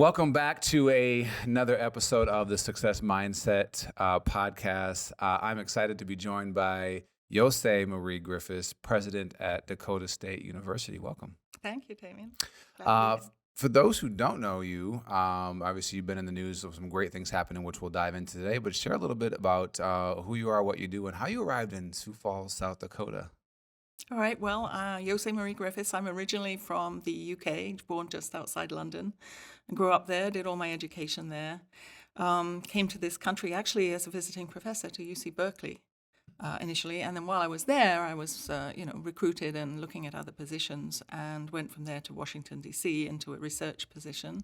Welcome back to another episode of the Success Mindset podcast. I'm excited to be joined by José-Marie Griffiths, president at Dakota State University. Welcome. Thank you, Damien. For those who don't know you, obviously you've been in the news of some great things happening, which we'll dive into today, but share a little bit about who you are, what you do, and how you arrived in Sioux Falls, South Dakota. All right. Well, José-Marie Griffiths. I'm originally from the UK, born just outside London. I grew up there, did all my education there. Came to this country actually as a visiting professor to UC Berkeley initially. And then while I was there, I was recruited and looking at other positions and went from there to Washington, D.C. into a research position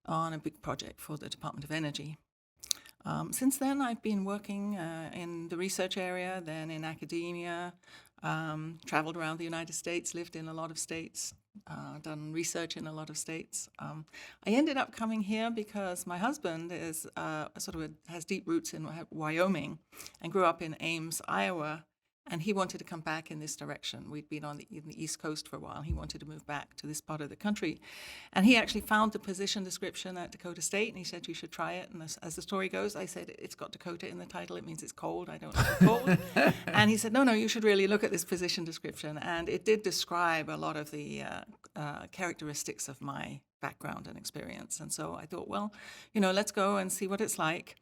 on a big project for the Department of Energy. Since then, I've been working in the research area, then in academia, traveled around the United States, lived in a lot of states, done research in a lot of states. I ended up coming here because my husband is has deep roots in Wyoming and grew up in Ames, Iowa. And he wanted to come back in this direction. We'd been in the East Coast for a while. He wanted to move back to this part of the country. And he actually found the position description at Dakota State, and he said, you should try it. And as the story goes, I said, it's got Dakota in the title. It means it's cold. I don't like cold. And he said, no, you should really look at this position description. And it did describe a lot of the characteristics of my background and experience. And so I thought, well, let's go and see what it's like.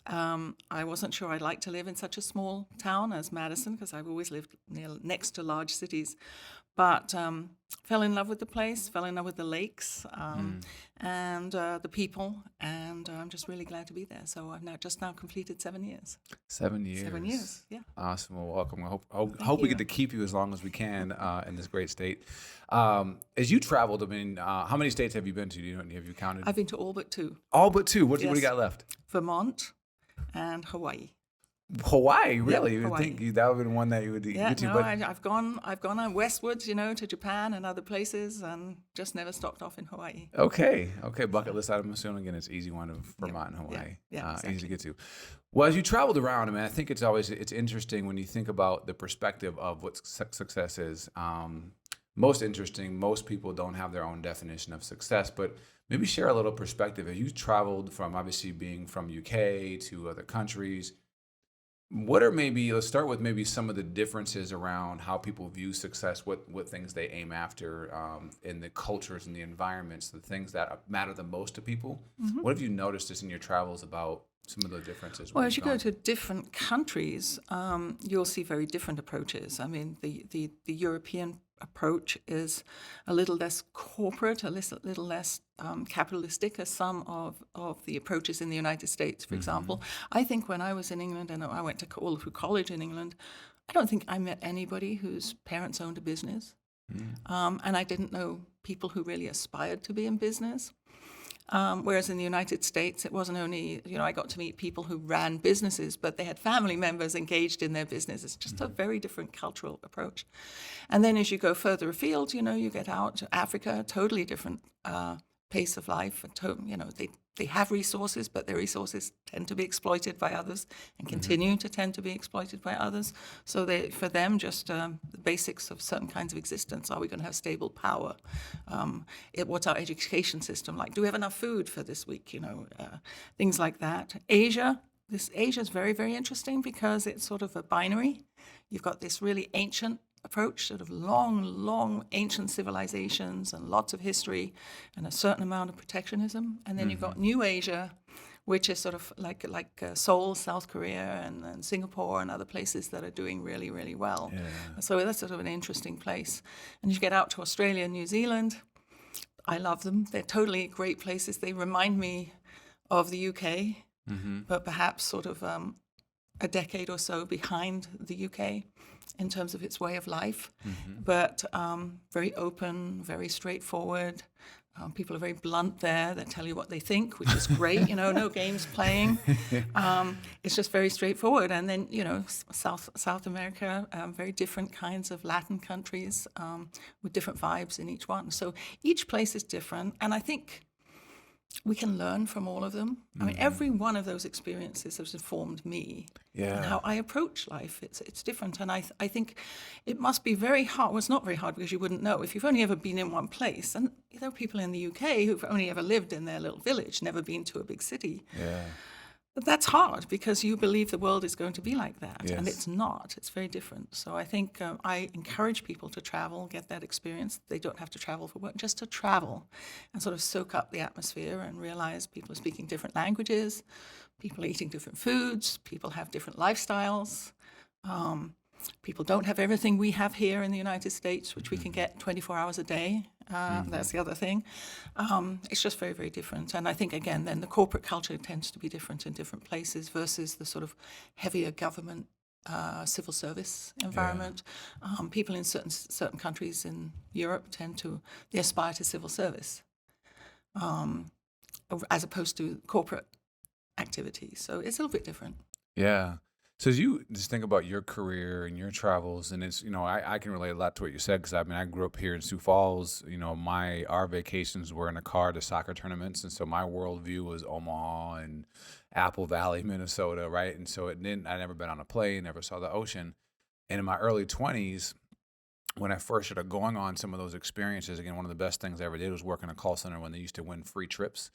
I wasn't sure I'd like to live in such a small town as Madison because I've always lived next to large cities, but fell in love with the place, fell in love with the lakes and the people, and I'm just really glad to be there. So I've just now completed 7 years. 7 years. 7 years, yeah. Awesome. Well, welcome. I hope we get to keep you as long as we can in this great state. As you traveled, how many states have you been to? Have you counted? I've been to all but two. All but two? What do Yes. you got left? Vermont and Hawaii. Hawaii, really? Yeah, You would Hawaii. think that would be the one that you would get to. No, But I've gone westwards, to Japan and other places, and just never stopped off in Hawaii. Okay. Bucket list item. I'm assuming again it's easy one of Vermont and Hawaii. Yeah, Easy to exactly. get to. Well, as you traveled around, I think it's interesting when you think about the perspective of what success is. Most interesting. Most people don't have their own definition of success, but maybe share a little perspective. As you traveled from obviously being from UK to other countries, let's start with maybe some of the differences around how people view success, what things they aim after in the cultures and the environments, the things that matter the most to people. Mm-hmm. What have you noticed just in your travels about some of the differences? Well, as you go to different countries, you'll see very different approaches. The European approach is a little less corporate, a little less capitalistic as some of the approaches in the United States, for example. I think when I was in England and I went all through college in England, I don't think I met anybody whose parents owned a business. And I didn't know people who really aspired to be in business. Whereas in the United States, it wasn't only, I got to meet people who ran businesses, but they had family members engaged in their business. It's just a very different cultural approach. And then as you go further afield, you get out to Africa, totally different pace of life. They have resources, but their resources tend to be exploited by others and continue to tend to be exploited by others. So for them, just the basics of certain kinds of existence. Are we going to have stable power? What's our education system like? Do we have enough food for this week? Things like that. Asia is very, very interesting because it's sort of a binary. You've got this really ancient approach, sort of long ancient civilizations and lots of history and a certain amount of protectionism. And then you've got New Asia, which is sort of like Seoul, South Korea, and Singapore and other places that are doing really, really well. Yeah. So that's sort of an interesting place. And you get out to Australia and New Zealand. I love them. They're totally great places. They remind me of the UK, but perhaps sort of a decade or so behind the UK in terms of its way of life, but very open, very straightforward. People are very blunt there. They tell you what they think, which is great. No games playing. It's just very straightforward. And then, South America, very different kinds of Latin countries with different vibes in each one. So each place is different. And I think we can learn from all of them. Every one of those experiences has informed me and how I approach life. It's different. And I think it must be very hard. Well, it's not very hard because you wouldn't know. If you've only ever been in one place, and there are people in the UK who've only ever lived in their little village, never been to a big city. Yeah. But that's hard because you believe the world is going to be like that, and Yes. it's not. It's very different. So I think I encourage people to travel, get that experience. They don't have to travel for work, just to travel and sort of soak up the atmosphere and realize people are speaking different languages, people are eating different foods, people have different lifestyles. People don't have everything we have here in the United States, which we can get 24 hours a day. That's the other thing. It's just very, very different. And I think, again, then the corporate culture tends to be different in different places versus the sort of heavier government civil service environment. People in certain countries in Europe they aspire to civil service as opposed to corporate activities. So it's a little bit different. Yeah. So as you just think about your career and your travels, and it's, I can relate a lot to what you said because I grew up here in Sioux Falls. Our vacations were in a car to soccer tournaments, and so my worldview was Omaha and Apple Valley, Minnesota, right? And so I never been on a plane, never saw the ocean. And in my early 20s, when I first started going on some of those experiences, again, one of the best things I ever did was work in a call center when they used to win free trips.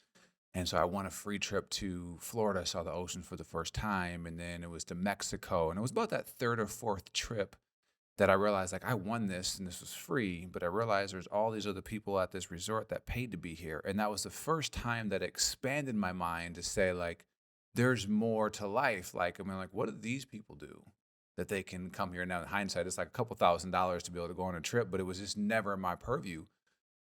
And so I won a free trip to Florida. I saw the ocean for the first time. And then it was to Mexico. And it was about that third or fourth trip that I realized, like, I won this and this was free. But I realized there's all these other people at this resort that paid to be here. And that was the first time that expanded my mind to say, like, there's more to life. Like, what do these people do that they can come here? Now, in hindsight, it's like a couple $1,000s to be able to go on a trip. But it was just never my purview.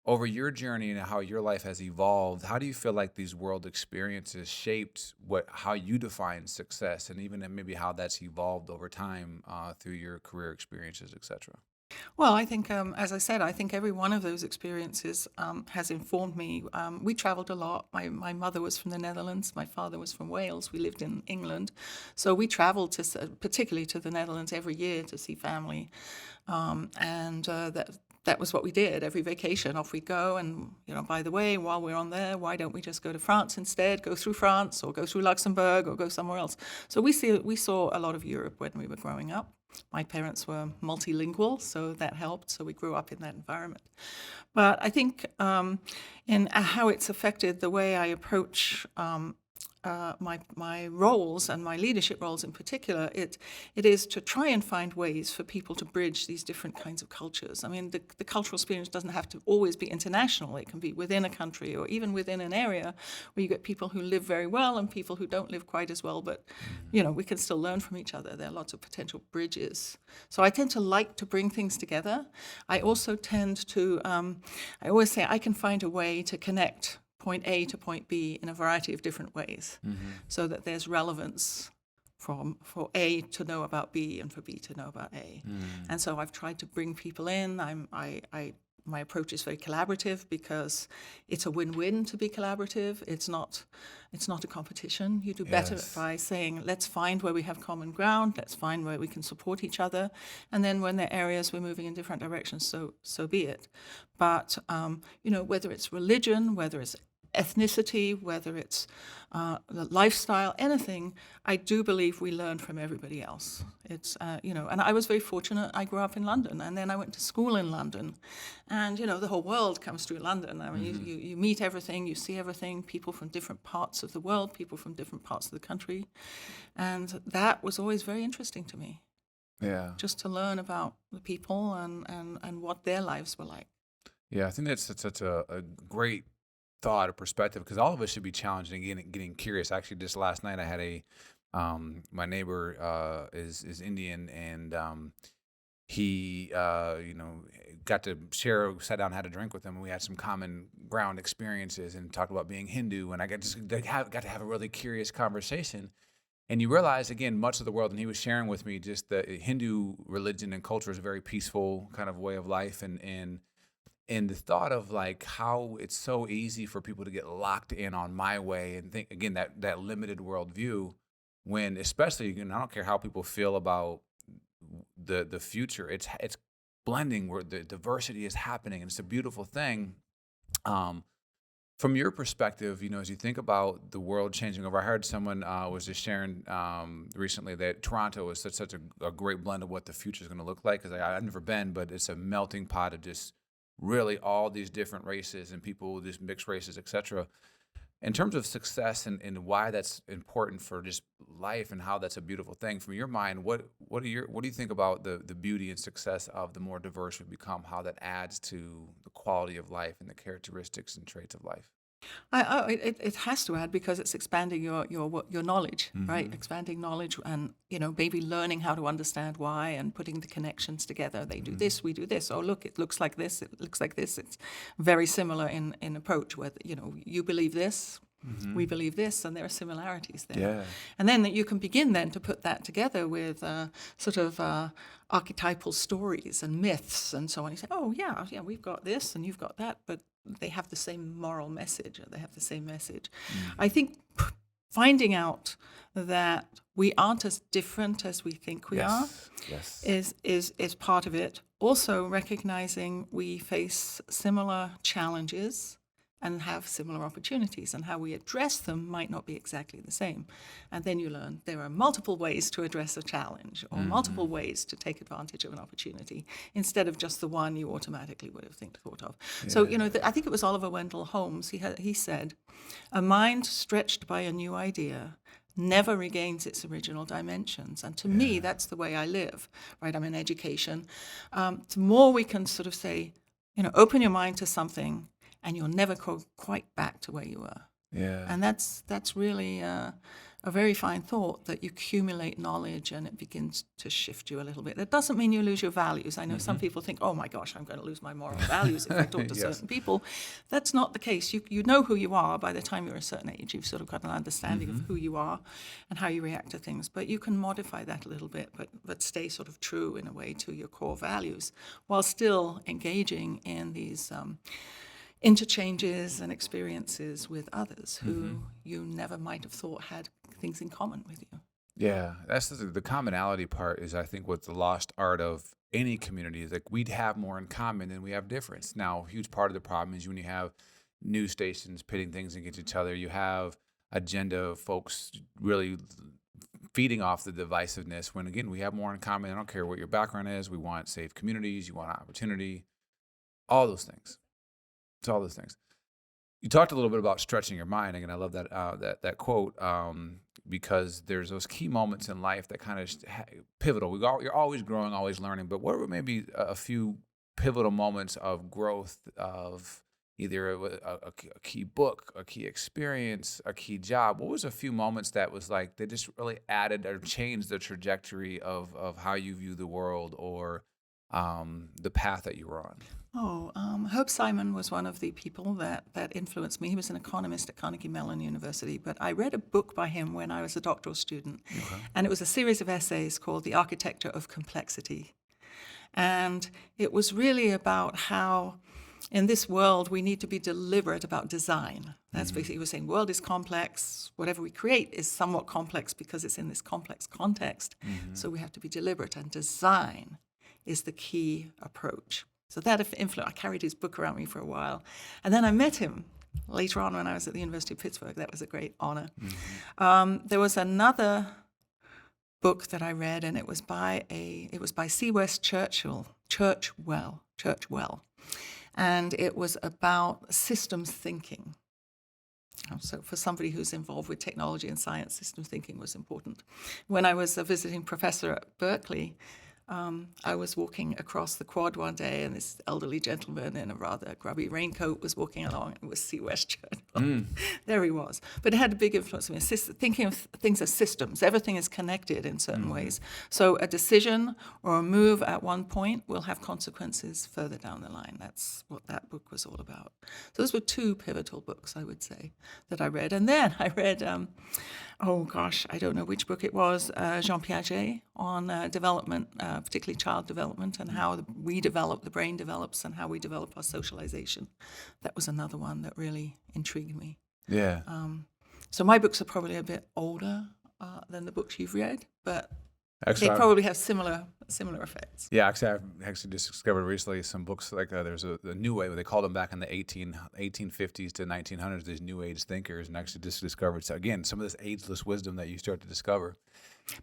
Over your journey and how your life has evolved, how do you feel like these world experiences shaped how you define success, and even maybe how that's evolved over time through your career experiences, et cetera? Well, I think, as I said, I think every one of those experiences has informed me. We traveled a lot. My mother was from the Netherlands. My father was from Wales. We lived in England. So we traveled particularly to the Netherlands every year to see family. That was what we did. Every vacation, off we'd go. And, by the way, while we're on there, why don't we just go to France instead, go through France or go through Luxembourg or go somewhere else? So we saw a lot of Europe when we were growing up. My parents were multilingual, so that helped. So we grew up in that environment. But I think in how it's affected the way I approach my roles and my leadership roles in particular, it is to try and find ways for people to bridge these different kinds of cultures. I mean, the cultural experience doesn't have to always be international. It can be within a country or even within an area where you get people who live very well and people who don't live quite as well, but, we can still learn from each other. There are lots of potential bridges. So I tend to like to bring things together. I also tend to, I always say I can find a way to connect point A to point B in a variety of different ways, so that there's relevance for A to know about B and for B to know about A. And so I've tried to bring people in. My approach is very collaborative because it's a win-win to be collaborative. It's not a competition. You do better by saying, let's find where we have common ground. Let's find where we can support each other. And then when there are areas we're moving in different directions, so be it. But, whether it's religion, whether it's ethnicity, whether it's the lifestyle, anything, I do believe we learn from everybody else. It's, and I was very fortunate. I grew up in London, and then I went to school in London. And, the whole world comes through London. I mean, you meet everything, you see everything, people from different parts of the world, people from different parts of the country. And that was always very interesting to me. Yeah. Just to learn about the people and what their lives were like. Yeah, I think that's such a great thought or perspective, because all of us should be challenged and getting curious. Actually, just last night I had my neighbor is Indian, and he got to sat down, had a drink with him, and we had some common ground experiences and talked about being Hindu, and I got to have a really curious conversation. And you realize, again, much of the world, and he was sharing with me just the Hindu religion and culture is a very peaceful kind of way of life, and the thought of like how it's so easy for people to get locked in on my way and think, again, that limited worldview, when especially, I don't care how people feel about the future, it's blending where the diversity is happening, and it's a beautiful thing. From your perspective, as you think about the world changing over, I heard someone was just sharing recently that Toronto is such a great blend of what the future is going to look like, because I've never been, but it's a melting pot of just really all these different races and people, these mixed races, etc. In terms of success and why that's important for just life and how that's a beautiful thing, from your mind, what do you think about the beauty and success of the more diverse we become, how that adds to the quality of life and the characteristics and traits of life? It has to add because it's expanding your knowledge, right? Mm-hmm. Expanding knowledge, and maybe learning how to understand why and putting the connections together. They do Mm-hmm. this, we do this. Oh, look, it looks like this. It looks like this. It's very similar in approach. Where you believe this, Mm-hmm. we believe this, and there are similarities there. Yeah. And then you can begin then to put that together with sort of archetypal stories and myths and so on. You say, oh yeah, we've got this and you've got that, but they have the same moral message, or they have the same message. Mm-hmm. I think finding out that we aren't as different as we think we are Yes. is part of it. Also recognizing we face similar challenges and have similar opportunities, and how we address them might not be exactly the same. And then you learn there are multiple ways to address a challenge, or multiple ways to take advantage of an opportunity, instead of just the one you automatically would have thought of. So, I think it was Oliver Wendell Holmes, he said, a mind stretched by a new idea never regains its original dimensions. And to me, that's the way I live, right? I'm in education. The more we can sort of say, open your mind to something, and you'll never go quite back to where you were. Yeah. And that's really a very fine thought, that you accumulate knowledge and it begins to shift you a little bit. That doesn't mean you lose your values. I know some people think, oh my gosh, I'm going to lose my moral values if I talk to Yes. certain people. That's not the case. You know who you are by the time you're a certain age. You've sort of got an understanding of who you are and how you react to things. But you can modify that a little bit, but stay sort of true in a way to your core values, while still engaging in these interchanges and experiences with others who you never might have thought had things in common with you. Yeah, that's the commonality part is, I think, what the lost art of any community is. Like, we'd have more in common than we have difference. Now, a huge part of the problem is when you have news stations pitting things against each other, you have agenda folks really feeding off the divisiveness, when, again, we have more in common. I don't care what your background is. We want safe communities. You want opportunity, all those things. It's all those things. You talked a little bit about stretching your mind. Again, I love that that quote, because there's those key moments in life that kind of pivotal. You're always growing, always learning. But what were maybe a few pivotal moments of growth, of either a key book, a key experience, a key job? What was a few moments that was like they just really added or changed the trajectory of how you view the world, or the path that you were on? Hope Simon was one of the people that influenced me. He was an economist at Carnegie Mellon University, but I read a book by him when I was a doctoral student, and it was a series of essays called The Architecture of Complexity. And it was really about how in this world we need to be deliberate about design. That's basically, he was saying, world is complex. Whatever we create is somewhat complex because it's in this complex context. So we have to be deliberate, and design is the key approach. So that influence, I carried his book around me for a while. And then I met him later on when I was at the University of Pittsburgh. That was a great honor. There was another book that I read, and it was by C. West Churchwell. And it was about systems thinking. So for somebody who's involved with technology and science, systems thinking was important. When I was a visiting professor at Berkeley, I was walking across the quad one day, and this elderly gentleman in a rather grubby raincoat was walking along. It was C. West Churchill. There he was. But it had a big influence on me. Thinking of things as systems. Everything is connected in certain ways. So a decision or a move at one point will have consequences further down the line. That's what that book was all about. So those were two pivotal books, I would say, that I read. And then I read, I don't know which book it was, Jean Piaget on development, particularly child development, and how we develop, the brain develops, and how we develop our socialization. That was another one that really intrigued me. Yeah. So my books are probably a bit older than the books you've read, but They Actually, probably have similar effects. yeah, actually, I've actually just discovered recently some books like there's a new way, they called them back in the 1850s to 1900s, these new age thinkers, and actually just discovered, so again, some of this ageless wisdom that you start to discover.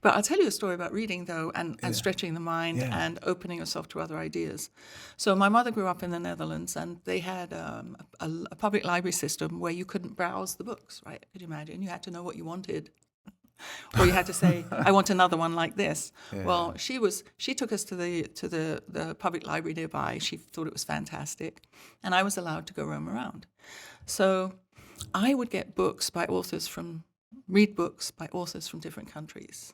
But I'll tell you a story about reading, though, and Yeah. stretching the mind Yeah. and opening yourself to other ideas. So my mother grew up in the Netherlands, and they had a public library system where you couldn't browse the books, right? Could you imagine? You had to know what you wanted. Or you had to say, I want another one like this. Yeah. Well, she took us to the public library nearby. She thought it was fantastic. And I was allowed to go roam around. So I would get read books by authors from different countries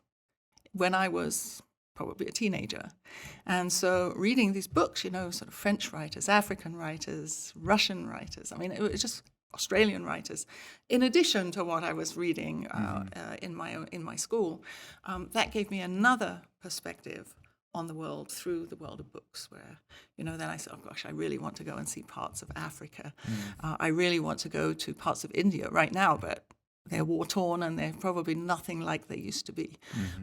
when I was probably a teenager. And so reading these books, sort of French writers, African writers, Russian writers, I mean, it was just Australian writers, in addition to what I was reading in my school, that gave me another perspective on the world through the world of books, where, then I said, oh gosh, I really want to go and see parts of Africa. I really want to go to parts of India right now, but they're war-torn and they're probably nothing like they used to be.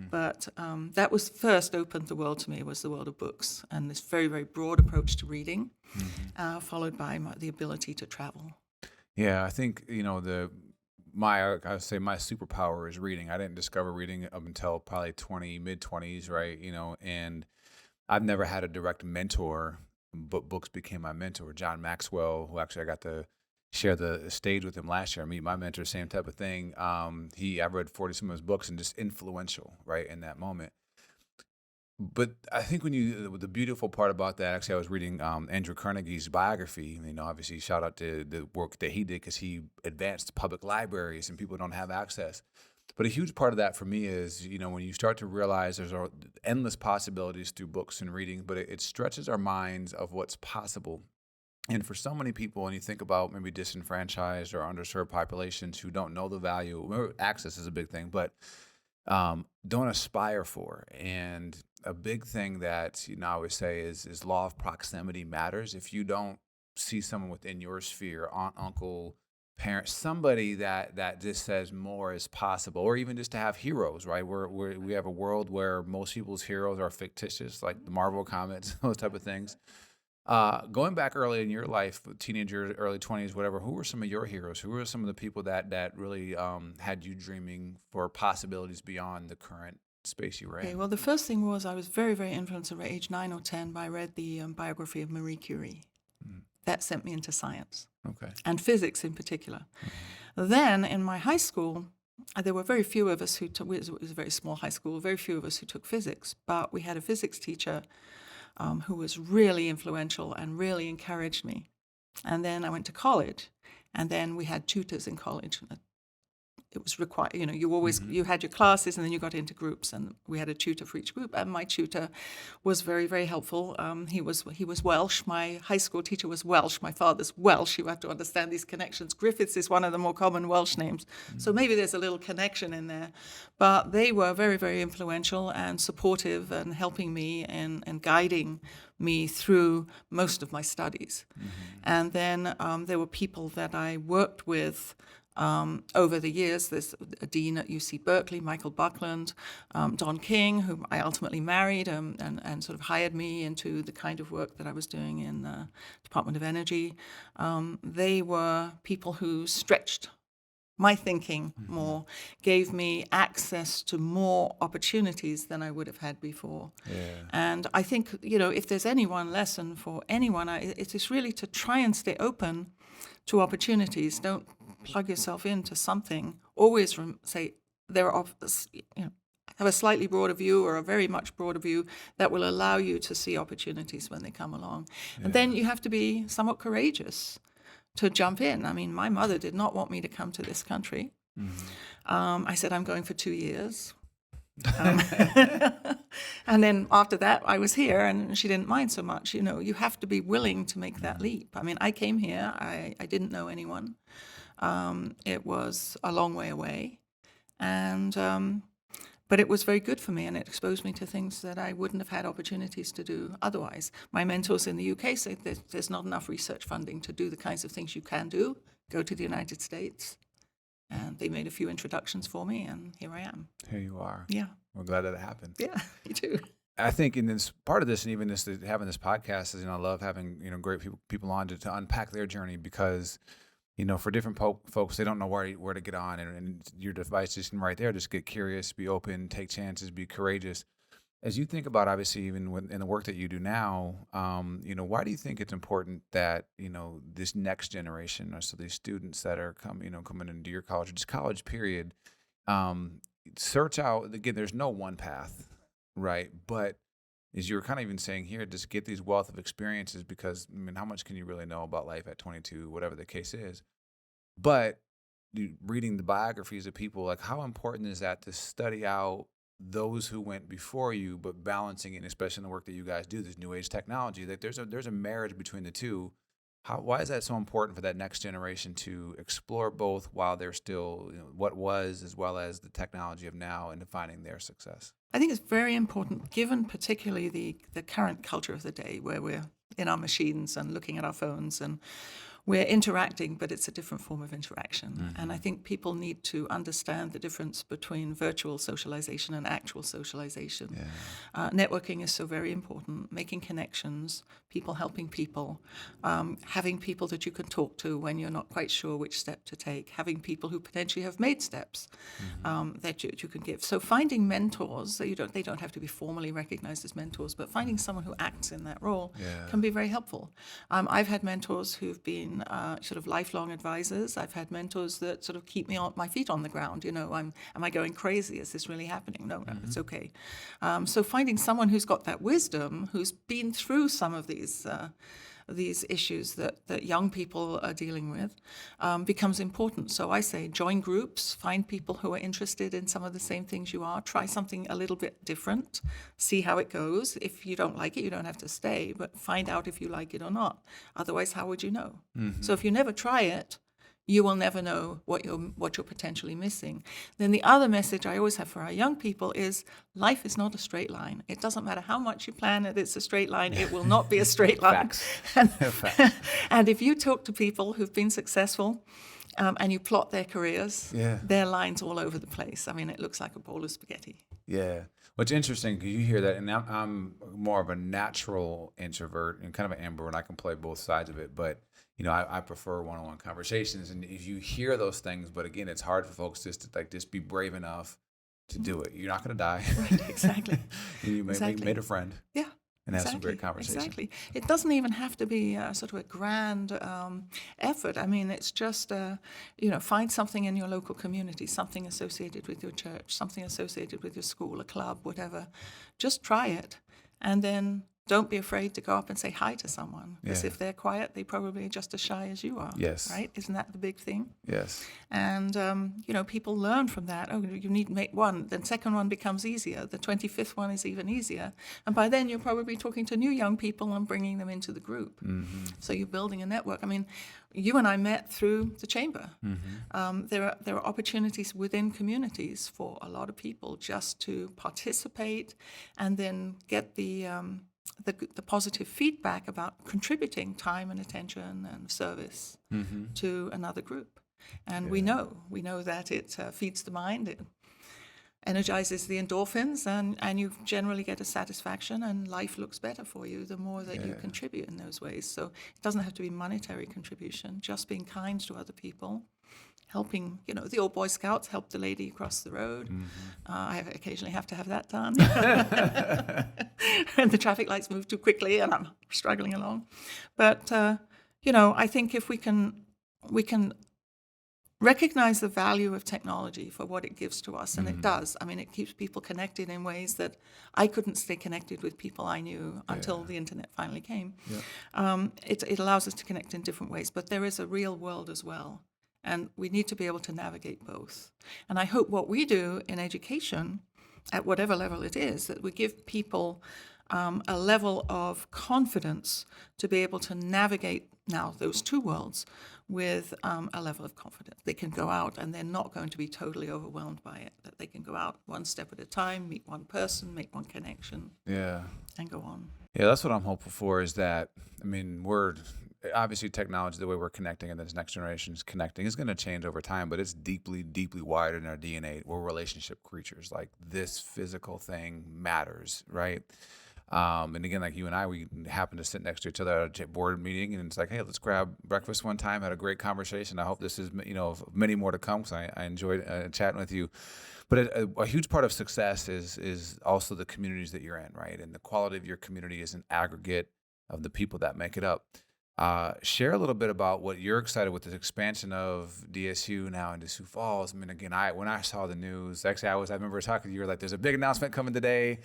But that was first opened the world to me, was the world of books, and this very, very broad approach to reading, followed by the ability to travel. Yeah, I think, I would say my superpower is reading. I didn't discover reading up until probably mid-20s, right? And I've never had a direct mentor, but books became my mentor. John Maxwell, who actually I got to share the stage with him last year. I mean, my mentor, same type of thing. I've read 40 some of his books and just influential, right, in that moment. But I think the beautiful part about that, actually, I was reading Andrew Carnegie's biography. Obviously, shout out to the work that he did, because he advanced public libraries and people don't have access. But a huge part of that for me is, when you start to realize there's endless possibilities through books and reading, but it stretches our minds of what's possible. And for so many people, when you think about maybe disenfranchised or underserved populations who don't know the value, access is a big thing, but don't aspire for. And a big thing that I always say is law of proximity matters. If you don't see someone within your sphere, aunt, uncle, parent, somebody that just says more is possible, or even just to have heroes, right? We have a world where most people's heroes are fictitious, like the Marvel comics, those type of things. Going back early in your life, teenager, early 20s, whatever, who were some of your heroes? Who were some of the people that really had you dreaming for possibilities beyond the current space you were in? Okay, well, the first thing was I was very, very influenced at age 9 or 10 by I read the biography of Marie Curie. That sent me into science. Okay. And physics in particular. Then in my high school, there were very few of us who took, it was a very small high school, very few of us who took physics, but we had a physics teacher who was really influential and really encouraged me. And then I went to college, and then we had tutors in college. It was required, you had your classes, and then you got into groups, and we had a tutor for each group. And my tutor was very, very helpful. He was Welsh. My high school teacher was Welsh. My father's Welsh. You have to understand these connections. Griffiths is one of the more common Welsh names, so maybe there's a little connection in there. But they were very, very influential and supportive, and helping me and guiding me through most of my studies. And then there were people that I worked with over the years. There's a dean at UC Berkeley, Michael Buckland, Don King, whom I ultimately married and sort of hired me into the kind of work that I was doing in the Department of Energy. They were people who stretched my thinking more, gave me access to more opportunities than I would have had before. Yeah. And I think, if there's any one lesson for anyone, it is really to try and stay open to opportunities. Don't plug yourself into something. Always say there are, have a slightly broader view or a very much broader view that will allow you to see opportunities when they come along. Yeah. And then you have to be somewhat courageous to jump in. I mean, my mother did not want me to come to this country. I said, I'm going for 2 years. And then after that, I was here, and she didn't mind so much. You have to be willing to make that leap. I mean, I came here. I didn't know anyone. It was a long way away, but it was very good for me, and it exposed me to things that I wouldn't have had opportunities to do otherwise. My mentors in the UK say that there's not enough research funding to do the kinds of things you can do. Go to the United States. And they made a few introductions for me, and here I am. Here you are. Yeah. We're glad that it happened. Yeah, me too. I think in this part of this, and even this having this podcast is, I love having great people on to unpack their journey, because for different folks, they don't know where to get on, and your device is right there. Just get curious, be open, take chances, be courageous. As you think about, obviously, even in the work that you do now, why do you think it's important that this next generation, or so these students that are coming into your college, or just college period, search out, again, there's no one path, right? But as you were kind of even saying here, just get these wealth of experiences, because how much can you really know about life at 22, whatever the case is? But reading the biographies of people, like, how important is that to study out those who went before you, but balancing it, especially in the work that you guys do, this new age technology, that there's a marriage between the two. Why is that so important for that next generation to explore both while they're still what was, as well as the technology of now, and defining their success? I think it's very important, given particularly the current culture of the day, where we're in our machines and looking at our phones, and we're interacting, but it's a different form of interaction. Mm-hmm. And I think people need to understand the difference between virtual socialization and actual socialization. Yeah. Networking is so very important, making connections, people helping people, having people that you can talk to when you're not quite sure which step to take, having people who potentially have made steps that you can give. So finding mentors, they don't have to be formally recognized as mentors, but finding someone who acts in that role can be very helpful. I've had mentors who've been sort of lifelong advisors. I've had mentors that sort of keep me on my feet on the ground. Am I going crazy? Is this really happening? No, it's okay. So finding someone who's got that wisdom, who's been through some of these issues that young people are dealing with, becomes important. So I say join groups, find people who are interested in some of the same things you are, try something a little bit different, see how it goes. If you don't like it, you don't have to stay, but find out if you like it or not. Otherwise, how would you know? Mm-hmm. So if you never try it, you will never know what you're potentially missing. Then the other message I always have for our young people is life is not a straight line. It doesn't matter how much you plan it, it's a straight line. It will not be a straight line. Facts. And if you talk to people who've been successful and you plot their careers, their lines all over the place. I mean, it looks like a bowl of spaghetti. Yeah. What's interesting, because you hear that, and I'm more of a natural introvert and kind of an ambivert, and I can play both sides of it, but I prefer one-on-one conversations. And if you hear those things, but again, it's hard for folks just to be brave enough to do it. You're not going to die. Right, exactly. You made a friend. Yeah. And have some great conversations. Exactly. It doesn't even have to be sort of a grand effort. I mean, it's just, find something in your local community, something associated with your church, something associated with your school, a club, whatever. Just try it. And then don't be afraid to go up and say hi to someone. Because if they're quiet, they probably are just as shy as you are. Yes. Right? Isn't that the big thing? Yes. And, people learn from that. Oh, you need to make one. Then second one becomes easier. The 25th one is even easier. And by then, you're probably talking to new young people and bringing them into the group. Mm-hmm. So you're building a network. I mean, you and I met through the chamber. Mm-hmm. There are opportunities within communities for a lot of people just to participate and then get the positive feedback about contributing time and attention and service to another group. And we know that it feeds the mind, it energizes the endorphins, and you generally get a satisfaction, and life looks better for you the more that you contribute in those ways. So it doesn't have to be monetary contribution, just being kind to other people. Helping, the old Boy Scouts helped the lady across the road. Mm-hmm. I occasionally have to have that done. And the traffic lights move too quickly and I'm struggling along. But, I think if we can recognize the value of technology for what it gives to us, and it does. I mean, it keeps people connected in ways that I couldn't stay connected with people I knew until the internet finally came. Yeah. It allows us to connect in different ways, but there is a real world as well. And we need to be able to navigate both. And I hope what we do in education, at whatever level it is, that we give people a level of confidence to be able to navigate now those two worlds with a level of confidence. They can go out and they're not going to be totally overwhelmed by it. That they can go out one step at a time, meet one person, make one connection, and go on. Yeah, that's what I'm hopeful for, is that, obviously technology, the way we're connecting and this next generation is connecting, is going to change over time, but it's deeply, deeply wired in our DNA. We're relationship creatures. Like, this physical thing matters, right? And again, like you and I, we happened to sit next to each other at a board meeting, and it's like, hey, let's grab breakfast one time. Had a great conversation. I hope this is, many more to come, because I enjoyed chatting with you. But a huge part of success is also the communities that you're in, right? And the quality of your community is an aggregate of the people that make it up. Share a little bit about what you're excited with, this expansion of DSU now into Sioux Falls. I mean, again, when I saw the news, actually, I remember talking to you, like, there's a big announcement coming today,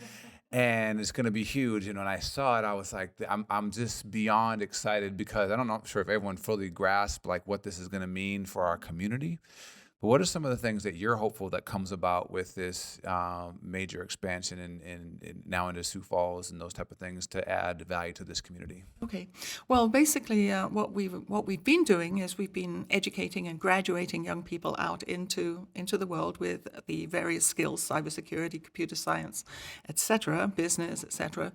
and it's going to be huge. And I saw it, I was like, I'm just beyond excited, because I'm not sure if everyone fully grasped like what this is going to mean for our community. But what are some of the things that you're hopeful that comes about with this major expansion and now into Sioux Falls and those type of things to add value to this community? Okay. Well, basically, what we've been doing is we've been educating and graduating young people out into the world with the various skills: cybersecurity, computer science, etc., business, etc.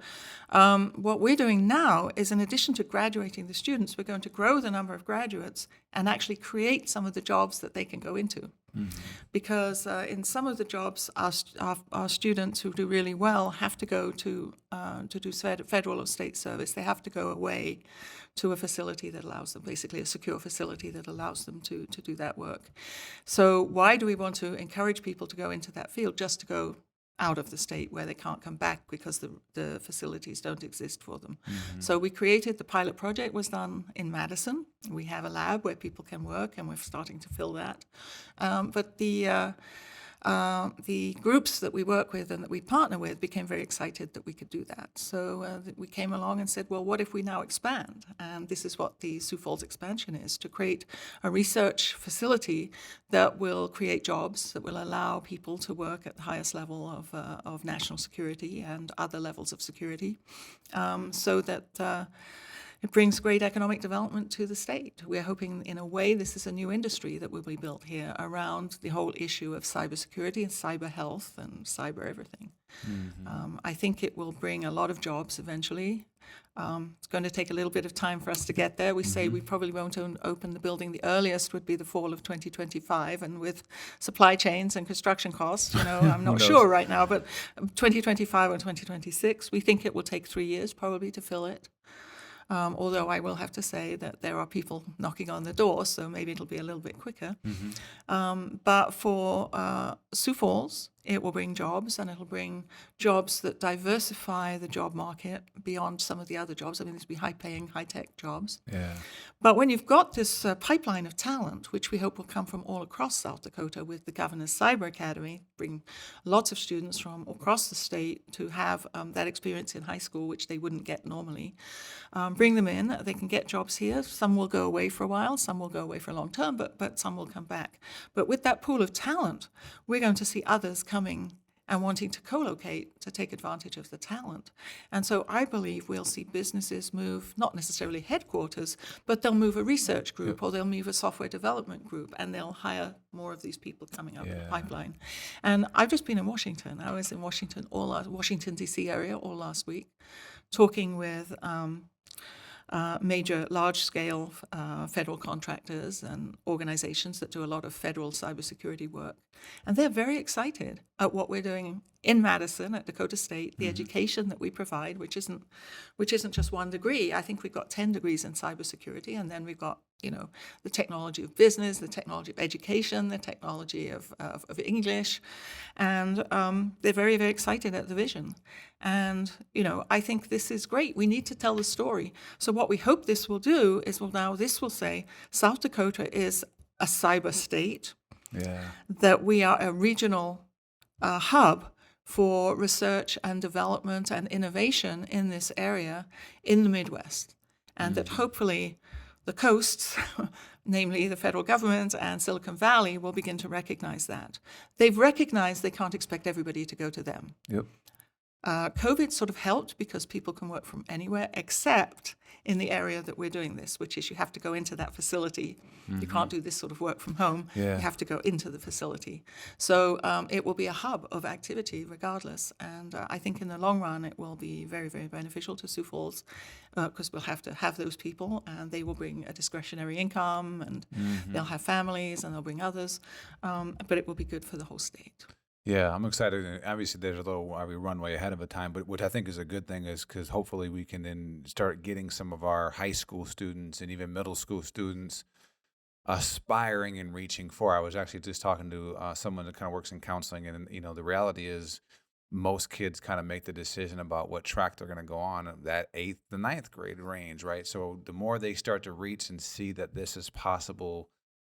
What we're doing now is, in addition to graduating the students, we're going to grow the number of graduates and actually create some of the jobs that they can go into. Mm-hmm. Because in some of the jobs, our students who do really well have to go to do federal or state service. They have to go away to a facility that allows them, basically a secure facility that allows them to do that work. So why do we want to encourage people to go into that field? Just to go out of the state where they can't come back because the facilities don't exist for them. Mm-hmm. So we created, the pilot project was done in Madison. We have a lab where people can work, and we're starting to fill that. But the groups that we work with and that we partner with became very excited that we could do that. So we came along and said, well, what if we now expand? And this is what the Sioux Falls expansion is, to create a research facility that will create jobs, that will allow people to work at the highest level of national security and other levels of security, so that it brings great economic development to the state. We're hoping, in a way, this is a new industry that will be built here around the whole issue of cybersecurity and cyber health and cyber everything. Mm-hmm. I think it will bring a lot of jobs eventually. It's going to take a little bit of time for us to get there. We say we probably won't open the building. The earliest would be the fall of 2025, and with supply chains and construction costs, I'm not sure right now, but 2025 or 2026, we think it will take 3 years probably to fill it. Although I will have to say that there are people knocking on the door, so maybe it'll be a little bit quicker. Mm-hmm. But for Sioux Falls, it will bring jobs, and it'll bring jobs that diversify the job market beyond some of the other jobs. I mean, these will be high-paying, high-tech jobs. Yeah. But when you've got this pipeline of talent, which we hope will come from all across South Dakota with the Governor's Cyber Academy, bring lots of students from across the state to have that experience in high school, which they wouldn't get normally. Bring them in. They can get jobs here. Some will go away for a while. Some will go away for a long term, but some will come back. But with that pool of talent, we're going to see others coming and wanting to co-locate to take advantage of the talent. And so I believe we'll see businesses move, not necessarily headquarters, but they'll move a research group, or they'll move a software development group, and they'll hire more of these people coming up the pipeline. And I've just been in Washington. I was in Washington, D.C. area all last week, talking with major large-scale federal contractors and organizations that do a lot of federal cybersecurity work. And they're very excited at what we're doing in Madison at Dakota State, the education that we provide, which isn't just 1 degree. I think we've got 10 degrees in cybersecurity, and then we've got the technology of business, the technology of education, the technology of English, and they're very, very excited at the vision. And I think this is great. We need to tell the story. So what we hope this will do is, this will say South Dakota is a cyber state. Yeah. That we are a regional hub for research and development and innovation in this area in the Midwest, and that hopefully the coasts, namely the federal government and Silicon Valley, will begin to recognize that. They've recognized they can't expect everybody to go to them. Yep. COVID sort of helped because people can work from anywhere except in the area that we're doing this, which is you have to go into that facility. You can't do this sort of work from home. Yeah. You have to go into the facility. So it will be a hub of activity regardless. And I think in the long run, it will be very, very beneficial to Sioux Falls because we'll have to have those people and they will bring a discretionary income and they'll have families and they'll bring others. But it will be good for the whole state. Yeah, I'm excited. And obviously, there's a little runway ahead of a time, but what I think is a good thing is because hopefully we can then start getting some of our high school students and even middle school students aspiring and reaching for. I was actually just talking to someone that kind of works in counseling, and the reality is most kids kind of make the decision about what track they're going to go on at that 8th to 9th grade range, right? So the more they start to reach and see that this is possible,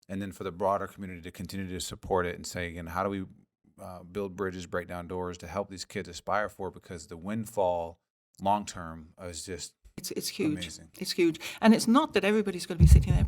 and then for the broader community to continue to support it and say, again, how do we build bridges, break down doors to help these kids aspire for, because the windfall long term is just it's huge. Amazing. It's huge. And it's not that everybody's going to be sitting there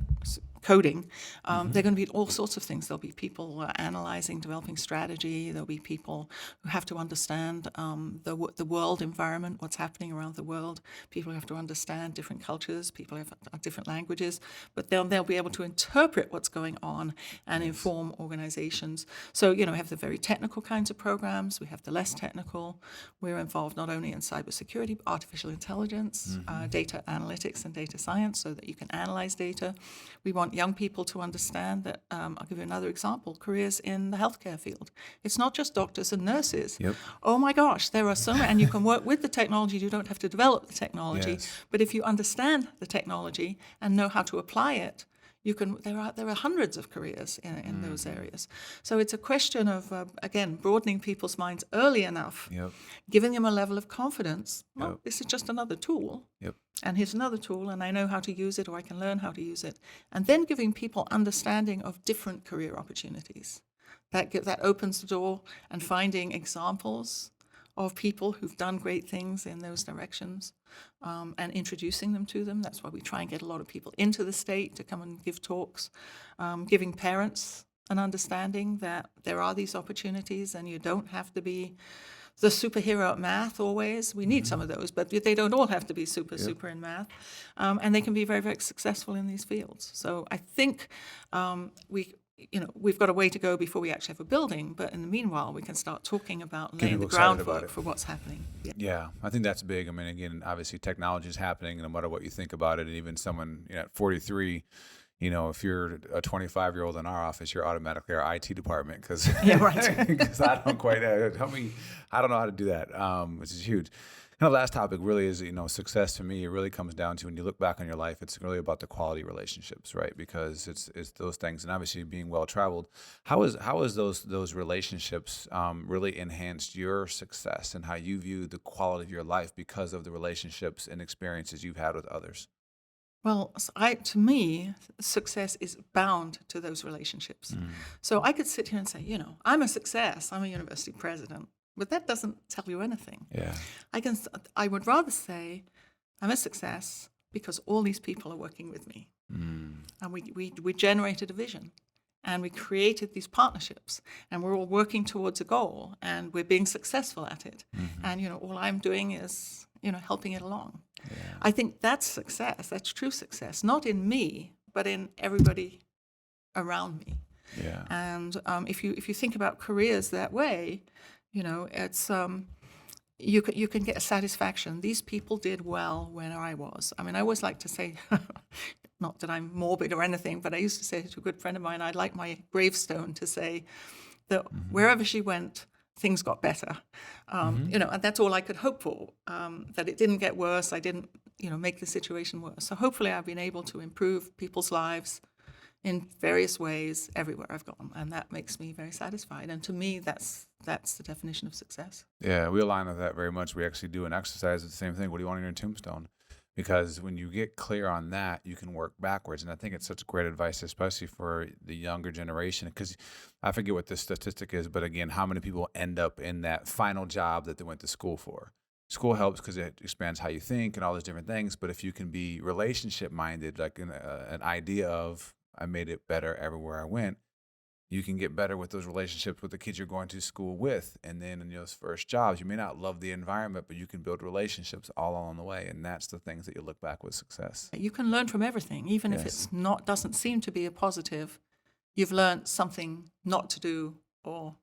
coding. There are going to be all sorts of things. There'll be people analyzing, developing strategy. There'll be people who have to understand the world environment, what's happening around the world. People have to understand different cultures. People have different languages. But they'll be able to interpret what's going on and inform organizations. So, we have the very technical kinds of programs. We have the less technical. We're involved not only in cybersecurity, but artificial intelligence, data analytics and data science so that you can analyze data. We want young people to understand that, I'll give you another example, careers in the healthcare field. It's not just doctors and nurses. Yep. Oh my gosh, there are so many, and you can work with the technology, you don't have to develop the technology. Yes. But if you understand the technology and know how to apply it, there are hundreds of careers in those areas. So it's a question of, again, broadening people's minds early enough, giving them a level of confidence. Well, this is just another tool. And here's another tool, and I know how to use it, or I can learn how to use it. And then giving people understanding of different career opportunities. That opens the door, and finding examples of people who've done great things in those directions, and introducing them to them. That's why we try and get a lot of people into the state to come and give talks, giving parents an understanding that there are these opportunities and you don't have to be the superhero at math always. We need some of those, but they don't all have to be super in math. And they can be very, very successful in these fields. So I think we've got a way to go before we actually have a building, but in the meanwhile, we can start talking about laying the groundwork for what's happening. Yeah, I think that's big. I mean, again, obviously technology is happening no matter what you think about it. And even someone at 43, if you're a 25-year-old in our office, you're automatically our IT department because I don't quite help me. I don't know how to do that, which is huge. Kind of last topic really is, success to me, it really comes down to when you look back on your life, it's really about the quality relationships, right? Because it's those things. And obviously being well-traveled, how is those relationships really enhanced your success and how you view the quality of your life because of the relationships and experiences you've had with others? Well, to me, success is bound to those relationships. So I could sit here and say, I'm a success. I'm a university president. But that doesn't tell you anything. Yeah. I would rather say I'm a success because all these people are working with me. And we generated a vision. And we created these partnerships. And we're all working towards a goal. And we're being successful at it. And, all I'm doing is, helping it along. Yeah. I think that's success. That's true success. Not in me, but in everybody around me. Yeah. And if you think about careers that way, it's you can get a satisfaction. These people did well when I was. I mean, I always like to say, not that I'm morbid or anything, but I used to say to a good friend of mine, I'd like my gravestone to say that wherever she went, things got better. And that's all I could hope for. That it didn't get worse. I didn't, make the situation worse. So hopefully, I've been able to improve people's lives in various ways everywhere I've gone, and that makes me very satisfied. And to me, that's the definition of success. Yeah, we align with that very much. We actually do an exercise, the same thing. What do you want on your tombstone? Because when you get clear on that, you can work backwards. And I think it's such great advice, especially for the younger generation, because I forget what the statistic is, but again, how many people end up in that final job that they went to school for? School helps because it expands how you think and all those different things. But if you can be relationship minded, like an idea of, I made it better everywhere I went, you can get better with those relationships with the kids you're going to school with. And then in those first jobs, you may not love the environment, but you can build relationships all along the way. And that's the things that you look back with success. You can learn from everything, even if it's doesn't seem to be a positive. You've learned something not to do or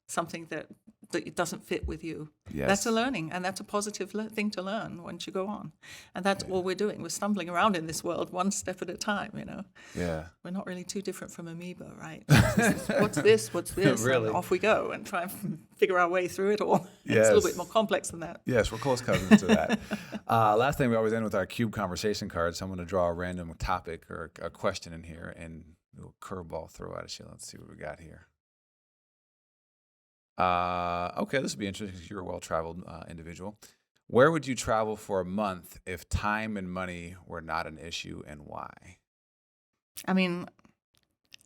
something that it doesn't fit with you. Yes. That's a learning, and that's a positive thing to learn once you go on. And that's all we're doing. We're stumbling around in this world one step at a time, Yeah. We're not really too different from amoeba, right? What's this? What's this? Really? And off we go and try and figure our way through it all. Yes. It's a little bit more complex than that. Yes, we're close cousins to that. Last thing, we always end with our cube conversation cards. So I'm going to draw a random topic or a question in here and do a curveball throw at you. Let's see what we got here. Okay, this will be interesting because you're a well-traveled individual. Where would you travel for a month if time and money were not an issue, and why? I mean,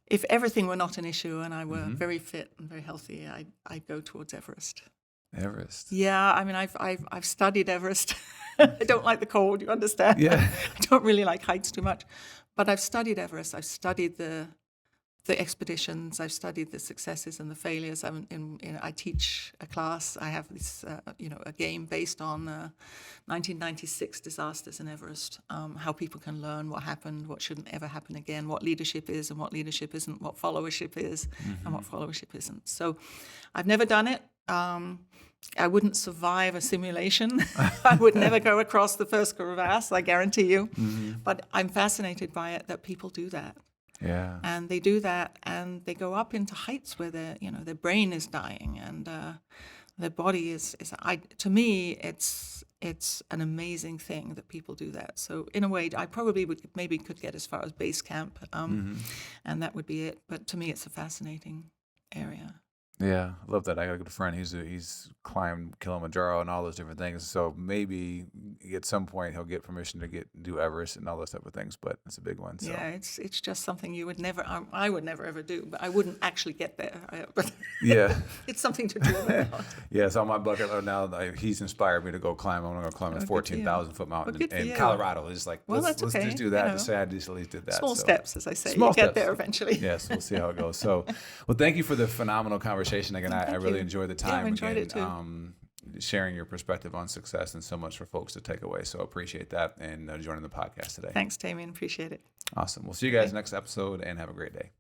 if everything were not an issue and I were very fit and very healthy, I'd go towards Everest. Everest. Yeah, I mean, I've studied Everest. I don't like the cold, you understand? Yeah. I don't really like heights too much, but I've studied Everest. I've studied the expeditions. I've studied the successes and the failures. I teach a class. I have this, a game based on 1996 disasters in Everest, how people can learn what happened, what shouldn't ever happen again, what leadership is and what leadership isn't, what followership is and what followership isn't. So I've never done it. I wouldn't survive a simulation. I would never go across the first crevasse, I guarantee you. But I'm fascinated by it that people do that. Yeah. And they do that, and they go up into heights where their brain is dying, and their body is. To me, it's an amazing thing that people do that. So in a way, I probably could get as far as base camp, and that would be it. But to me, it's a fascinating area. Yeah, I love that. I got a good friend. He's climbed Kilimanjaro and all those different things. So maybe at some point he'll get permission to do Everest and all those type of things. But it's a big one. So. Yeah, it's just something you would never. I would never ever do. But I wouldn't actually get there. But Yeah. it's something to do about. Yeah, it's on my bucket list now. He's inspired me to go climb. I'm going to climb a 14,000-foot mountain in Colorado. It's like, let's just do that. To say I just at least did that. Small steps, as I say. Small you steps. Get there eventually. Yes, we'll see how it goes. So, well, thank you for the phenomenal conversation. Again, I really enjoyed the time. I enjoyed it too. Sharing your perspective on success and so much for folks to take away. So appreciate that and joining the podcast today. Thanks, Damien. Appreciate it. Awesome. We'll see you guys next episode and have a great day.